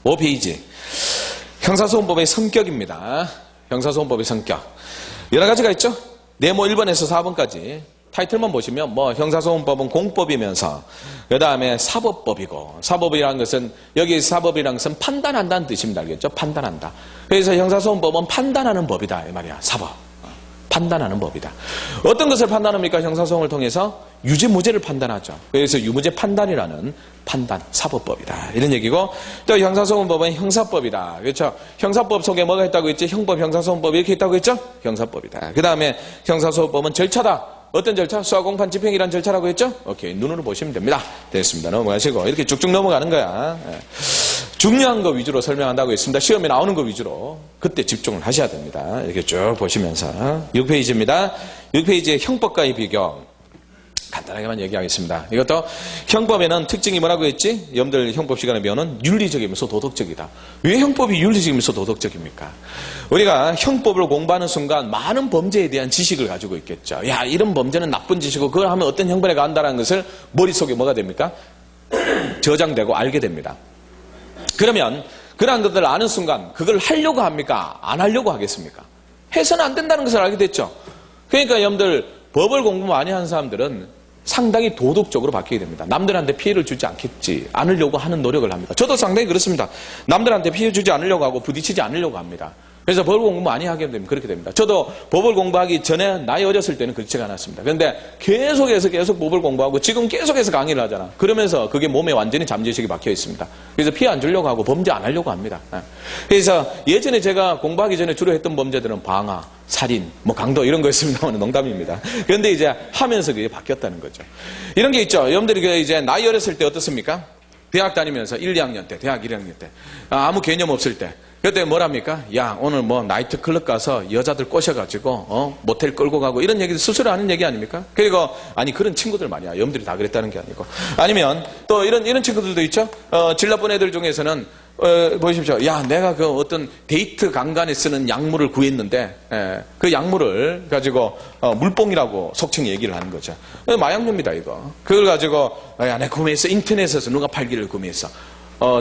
5페이지. 형사소송법의 성격입니다. 형사소송법의 성격. 여러 가지가 있죠? 네모 1번에서 4번까지. 타이틀만 보시면 형사소송법은 공법이면서 그 다음에 사법법이고, 사법이라는 것은 여기 사법이라는 것은 판단한다는 뜻입니다. 알겠죠? 판단한다. 그래서 형사소송법은 판단하는 법이다 이 말이야. 사법. 판단하는 법이다. 어떤 것을 판단합니까? 형사소송을 통해서 유죄 무죄를 판단하죠. 그래서 유무죄 판단이라는 판단 사법법이다 이런 얘기고, 또 형사소송법은 형사법이다. 그렇죠? 형사법 속에 뭐가 있다고 했지? 형법, 형사소송법 이렇게 있다고 했죠? 형사법이다. 그 다음에 형사소송법은 절차다. 어떤 절차? 수하공판 집행이란 절차라고 했죠? 오케이. 눈으로 보시면 됩니다. 됐습니다. 넘어가시고. 이렇게 쭉쭉 넘어가는 거야. 중요한 거 위주로 설명한다고 했습니다. 시험에 나오는 거 위주로. 그때 집중을 하셔야 됩니다. 이렇게 쭉 보시면서. 6페이지입니다. 6페이지에 형법과의 비교. 간단하게만 얘기하겠습니다. 이것도 형법에는 특징이 뭐라고 했지? 여러분들 형법 시간에 배우는 윤리적이면서 도덕적이다. 왜 형법이 윤리적이면서 도덕적입니까? 우리가 형법을 공부하는 순간 많은 범죄에 대한 지식을 가지고 있겠죠. 야, 이런 범죄는 나쁜 짓이고 그걸 하면 어떤 형벌에 간다는 것을 머릿속에 뭐가 됩니까? 저장되고 알게 됩니다. 그러면 그러한 것들을 아는 순간 그걸 하려고 합니까? 안 하려고 하겠습니까? 해서는 안 된다는 것을 알게 됐죠. 그러니까 여러분들 법을 공부 많이 하는 사람들은 상당히 도덕적으로 바뀌게 됩니다. 남들한테 피해를 주지 않으려고 하는 노력을 합니다. 저도 상당히 그렇습니다. 남들한테 피해 주지 않으려고 하고 부딪히지 않으려고 합니다. 그래서 법을 공부 많이 하게 되면 그렇게 됩니다. 저도 법을 공부하기 전에 나이 어렸을 때는 그렇지가 않았습니다. 그런데 계속 법을 공부하고 지금 계속해서 강의를 하잖아. 그러면서 그게 몸에 완전히 잠재의식이 박혀 있습니다. 그래서 피해 안 주려고 하고 범죄 안 하려고 합니다. 그래서 예전에 제가 공부하기 전에 주로 했던 범죄들은 방화, 살인, 강도 이런 거였습니다만 농담입니다. 그런데 이제 하면서 그게 바뀌었다는 거죠. 이런 게 있죠. 여러분들이 이제 나이 어렸을 때 어떻습니까? 대학 다니면서 1, 2학년 때, 대학 1학년 때 아무 개념 없을 때 그때 뭐랍니까? 야, 오늘 나이트클럽 가서 여자들 꼬셔가지고 모텔 끌고 가고 이런 얘기들 스스로 하는 얘기 아닙니까? 그리고 아니 그런 친구들 말이야. 여러분들이 다 그랬다는 게 아니고, 아니면 또 이런 친구들도 있죠. 질 나쁜 애들 중에서는 보십시오. 야, 내가 그 어떤 데이트 강간에 쓰는 약물을 구했는데 그 약물을 가지고 물뽕이라고 속칭 얘기를 하는 거죠. 마약류입니다 이거. 그걸 가지고 야, 내가 구매했어. 인터넷에서 누가 팔기를 구매했어.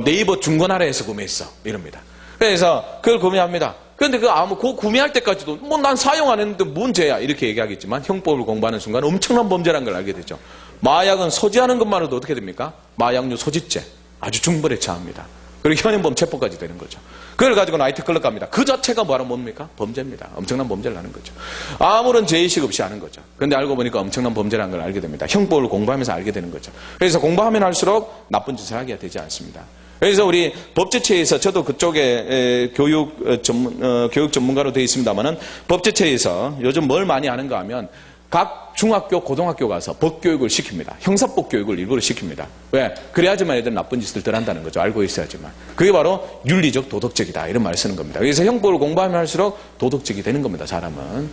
네이버 중고나라에서 구매했어. 이럽니다. 그래서 그걸 구매합니다. 그런데 그거 구매할 때까지도 난 사용 안 했는데 뭔 죄야 이렇게 얘기하겠지만 형법을 공부하는 순간 엄청난 범죄라는 걸 알게 되죠. 마약은 소지하는 것만으로도 어떻게 됩니까? 마약류 소지죄 아주 중벌에 처합니다. 그리고 현행범 체포까지 되는 거죠. 그걸 가지고 나이트클럽 갑니다. 그 자체가 뭡니까? 범죄입니다. 엄청난 범죄를 하는 거죠. 아무런 죄의식 없이 하는 거죠. 그런데 알고 보니까 엄청난 범죄라는 걸 알게 됩니다. 형법을 공부하면서 알게 되는 거죠. 그래서 공부하면 할수록 나쁜 짓을 하게 되지 않습니다. 그래서 우리 법제처에서 저도 그쪽에 교육 전문가로 되어 있습니다만은 법제처에서 요즘 뭘 많이 하는가 하면 각 중학교, 고등학교 가서 법교육을 시킵니다. 형사법 교육을 일부러 시킵니다. 왜? 그래야지만 애들은 나쁜 짓을 덜 한다는 거죠. 알고 있어야지만. 그게 바로 윤리적, 도덕적이다. 이런 말을 쓰는 겁니다. 그래서 형법을 공부하면 할수록 도덕적이 되는 겁니다. 사람은.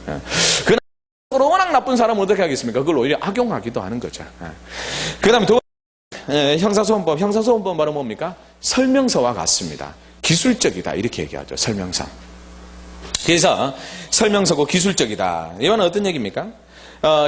그러나 워낙 나쁜 사람은 어떻게 하겠습니까? 그걸 오히려 악용하기도 하는 거죠. 그 다음에 형사소송법. 형사소송법은 바로 뭡니까? 설명서와 같습니다. 기술적이다. 이렇게 얘기하죠. 설명서. 그래서 설명서고 기술적이다. 이건 어떤 얘기입니까?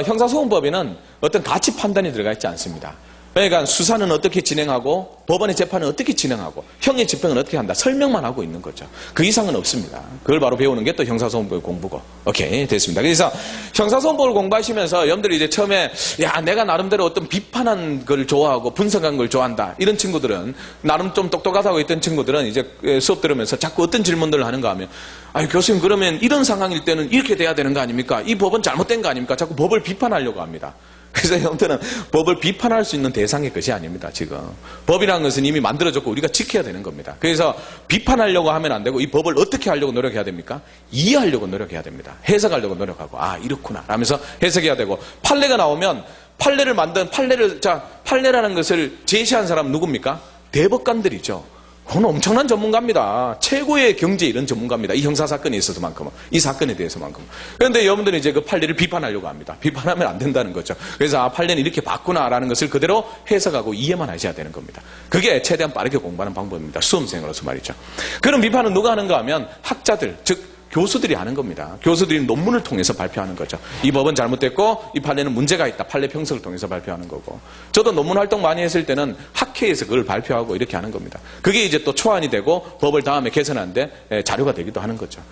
형사소송법에는 어떤 가치 판단이 들어가 있지 않습니다. 그러니까 수사는 어떻게 진행하고 법원의 재판은 어떻게 진행하고 형의 집행은 어떻게 한다. 설명만 하고 있는 거죠. 그 이상은 없습니다. 그걸 바로 배우는 게 또 형사소송법의 공부고. 오케이, 됐습니다. 그래서 형사소송법을 공부하시면서 여러분들이 이제 처음에 야, 내가 나름대로 어떤 비판한 걸 좋아하고 분석한 걸 좋아한다. 이런 친구들은 나름 좀 똑똑하다고 했던 친구들은 이제 수업 들으면서 자꾸 어떤 질문들을 하는가 하면 아니 교수님 그러면 이런 상황일 때는 이렇게 돼야 되는 거 아닙니까? 이 법은 잘못된 거 아닙니까? 자꾸 법을 비판하려고 합니다. 그래서 형들은 법을 비판할 수 있는 대상의 것이 아닙니다. 지금 법이라는 것은 이미 만들어졌고 우리가 지켜야 되는 겁니다. 그래서 비판하려고 하면 안 되고 이 법을 어떻게 하려고 노력해야 됩니까? 이해하려고 노력해야 됩니다. 해석하려고 노력하고 아 이렇구나 라면서 해석해야 되고, 판례가 나오면 판례라는 것을 제시한 사람 누굽니까? 대법관들이죠. 그건 엄청난 전문가입니다. 최고의 경제 이런 전문가입니다. 이 형사사건에 있어서만큼은, 이 사건에 대해서만큼은. 그런데 여러분들은 이제 그 판례를 비판하려고 합니다. 비판하면 안 된다는 거죠. 그래서 판례는 이렇게 봤구나라는 것을 그대로 해석하고 이해만 하셔야 되는 겁니다. 그게 최대한 빠르게 공부하는 방법입니다. 수험생으로서 말이죠. 그런 비판은 누가 하는가 하면 학자들, 즉 교수들이 하는 겁니다. 교수들이 논문을 통해서 발표하는 거죠. 이 법은 잘못됐고 이 판례는 문제가 있다. 판례 평석을 통해서 발표하는 거고. 저도 논문 활동 많이 했을 때는 학회에서 그걸 발표하고 이렇게 하는 겁니다. 그게 이제 또 초안이 되고 법을 다음에 개선하는데 자료가 되기도 하는 거죠.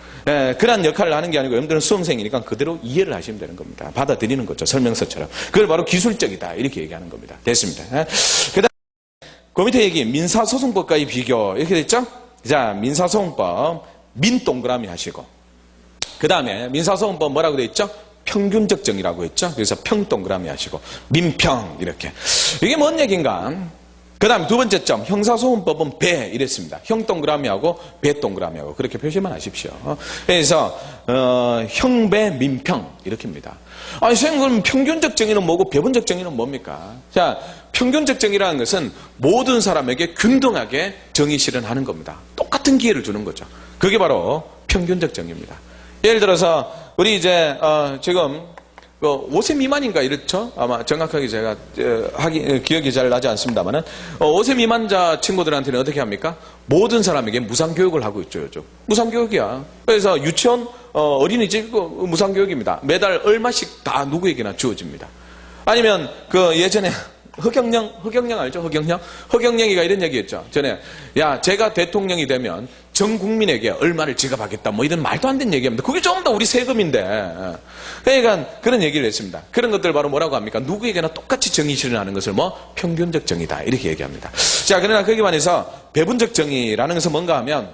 그런 역할을 하는 게 아니고 여러분들은 수험생이니까 그대로 이해를 하시면 되는 겁니다. 받아들이는 거죠. 설명서처럼. 그걸 바로 기술적이다. 이렇게 얘기하는 겁니다. 됐습니다. 그다음 그 밑에 얘기 민사소송법과의 비교 이렇게 됐죠? 자, 민사소송법 민 동그라미 하시고 그 다음에 민사소송법 뭐라고 되어 있죠? 평균적 정의라고 했죠? 그래서 평 동그라미 하시고 민평 이렇게 이게 뭔 얘기인가? 그 다음에 두 번째 점 형사소송법은 배 이랬습니다. 형 동그라미하고 배 동그라미하고 그렇게 표시만 하십시오. 그래서 형배 민평 이렇게입니다. 아니 선생님 그럼 평균적 정의는 뭐고 배분적 정의는 뭡니까? 자, 평균적 정의라는 것은 모든 사람에게 균등하게 정의 실현하는 겁니다. 똑같은 기회를 주는 거죠. 그게 바로 평균적 정의입니다. 예를 들어서 우리 이제 지금 5세 미만인가 이렇죠? 아마 정확하게 제가 기억이 잘 나지 않습니다만은 5세 미만자 친구들한테는 어떻게 합니까? 모든 사람에게 무상교육을 하고 있죠, 요즘. 무상교육이야. 그래서 유치원, 어린이집 무상교육입니다. 매달 얼마씩 다 누구에게나 주어집니다. 아니면 예전에 허경영 알죠? 허경영이가 이런 얘기했죠. 전에 야 제가 대통령이 되면 전 국민에게 얼마를 지급하겠다 뭐 이런 말도 안 되는 얘기합니다. 그게 좀 더 우리 세금인데. 그러니까 그런 얘기를 했습니다. 그런 것들 바로 뭐라고 합니까? 누구에게나 똑같이 정의 실현하는 것을 평균적 정의다 이렇게 얘기합니다. 자, 그러나 거기에 반해서 배분적 정의라는 것은 뭔가 하면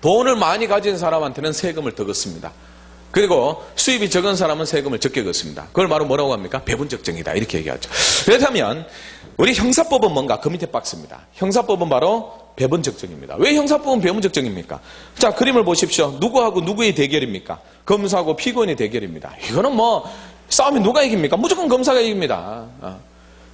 돈을 많이 가진 사람한테는 세금을 더 걷습니다. 그리고 수입이 적은 사람은 세금을 적게 걷습니다. 그걸 바로 뭐라고 합니까? 배분적 정의다 이렇게 얘기하죠. 그렇다면 우리 형사법은 뭔가? 그 밑에 박스입니다. 형사법은 바로 배분적 정의입니다. 왜 형사법은 배분적 정의입니까? 자, 그림을 보십시오. 누구하고 누구의 대결입니까? 검사하고 피고인의 대결입니다. 이거는 싸움이 누가 이깁니까? 무조건 검사가 이깁니다.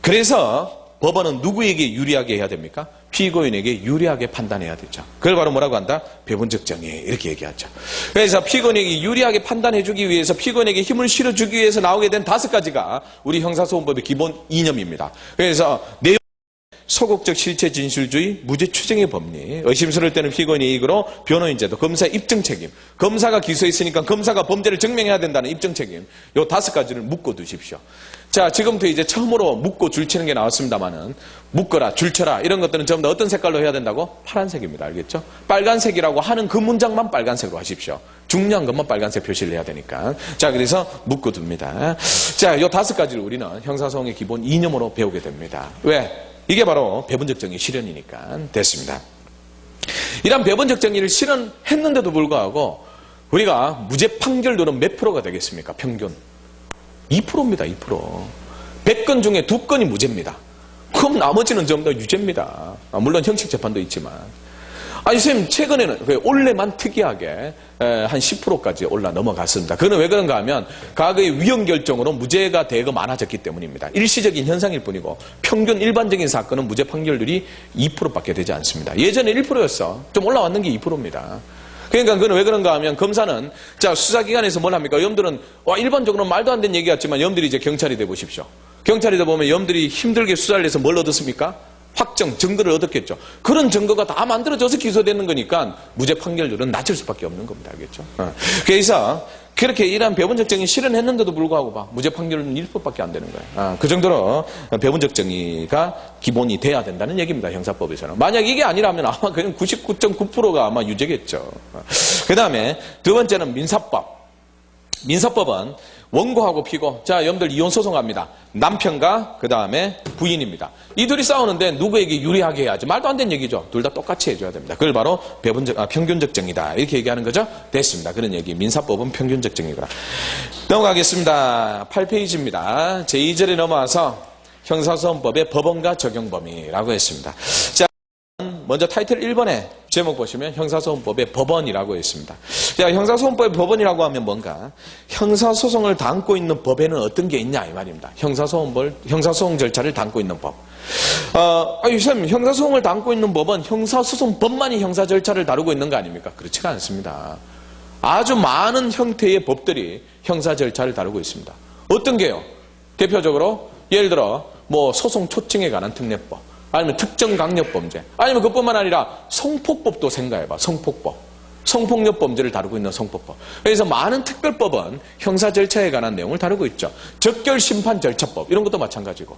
그래서 법원은 누구에게 유리하게 해야 됩니까? 피고인에게 유리하게 판단해야 되죠. 그걸 바로 뭐라고 한다? 배분적 정의 이렇게 얘기하죠. 그래서 피고인에게 유리하게 판단해주기 위해서 피고인에게 힘을 실어주기 위해서 나오게 된 5가지가 우리 형사소송법의 기본 이념입니다. 그래서 내용 소극적 실체 진술주의, 무죄 추정의 법리, 의심스러울 때는 피고인의 이익으로 변호인 제도, 검사의 입증 책임, 검사가 기소했으니까 검사가 범죄를 증명해야 된다는 입증 책임, 요 5가지를 묶어 두십시오. 자, 지금부터 이제 처음으로 묶고 줄치는 게 나왔습니다만은 묶어라, 줄쳐라 이런 것들은 전부 다 어떤 색깔로 해야 된다고? 파란색입니다. 알겠죠? 빨간색이라고 하는 그 문장만 빨간색으로 하십시오. 중요한 것만 빨간색 표시를 해야 되니까. 자, 그래서 묶어둡니다. 자, 요 5가지를 우리는 형사소송의 기본 이념으로 배우게 됩니다. 왜? 이게 바로 배분적 정의 실현이니까 됐습니다. 이런 배분적 정의를 실현했는데도 불구하고 우리가 무죄 판결률은 몇 프로가 되겠습니까? 평균 2%입니다. 2%. 100건 중에 2건이 무죄입니다. 그럼 나머지는 전부 다 유죄입니다. 물론 형식 재판도 있지만. 아니 선생님 최근에는 올해만 특이하게 한 10%까지 올라 넘어갔습니다. 그건 왜 그런가 하면 과거의 위헌 결정으로 무죄가 대거 많아졌기 때문입니다. 일시적인 현상일 뿐이고 평균 일반적인 사건은 무죄 판결률이 2%밖에 되지 않습니다. 예전에 1%였어. 좀 올라왔는 게 2%입니다. 그러니까 그건 왜 그런가 하면 검사는 자 수사기관에서 뭘 합니까? 여러분들은 일반적으로 말도 안 되는 얘기 같지만 여러분들이 이제 경찰이 돼 보십시오. 경찰이 돼 보면 여러분들이 힘들게 수사를 해서 뭘 얻었습니까? 확정, 증거를 얻었겠죠. 그런 증거가 다 만들어져서 기소되는 거니까 무죄 판결률은 낮을 수밖에 없는 겁니다. 알겠죠? 그래서 그렇게 이러한 배분적 정의 실현했는데도 불구하고 무죄 판결은 1%밖에 안 되는 거예요. 그 정도로 배분적 정의가 기본이 돼야 된다는 얘기입니다. 형사법에서는. 만약 이게 아니라면 아마 그냥 99.9%가 아마 유죄겠죠. 그 다음에 두 번째는 민사법. 민사법은 원고하고 피고, 자, 여러분들 이혼소송합니다. 남편과 그 다음에 부인입니다. 이 둘이 싸우는데 누구에게 유리하게 해야지. 말도 안 되는 얘기죠. 둘 다 똑같이 해줘야 됩니다. 그걸 바로 평균적 정의다. 이렇게 얘기하는 거죠. 됐습니다. 그런 얘기. 민사법은 평균적 정의다. 넘어가겠습니다. 8페이지입니다. 제2절에 넘어와서 형사소송법의 법원과 적용 범위라고 했습니다. 자, 먼저 타이틀 1번에 제목 보시면 형사소송법의 법원이라고 있습니다. 자, 형사소송법의 법원이라고 하면 뭔가? 형사소송을 담고 있는 법에는 어떤 게 있냐 이 말입니다. 형사소송 절차를 담고 있는 법. 선생님, 형사소송을 담고 있는 법은 형사소송법만이 형사 절차를 다루고 있는 거 아닙니까? 그렇지가 않습니다. 아주 많은 형태의 법들이 형사 절차를 다루고 있습니다. 어떤 게요? 대표적으로 예를 들어 소송 초청에 관한 특례법, 아니면 특정강력범죄, 아니면 그것뿐만 아니라 성폭법도 생각해봐. 성폭법. 성폭력 범죄를 다루고 있는 성폭법. 그래서 많은 특별법은 형사 절차에 관한 내용을 다루고 있죠. 적결심판 절차법 이런 것도 마찬가지고.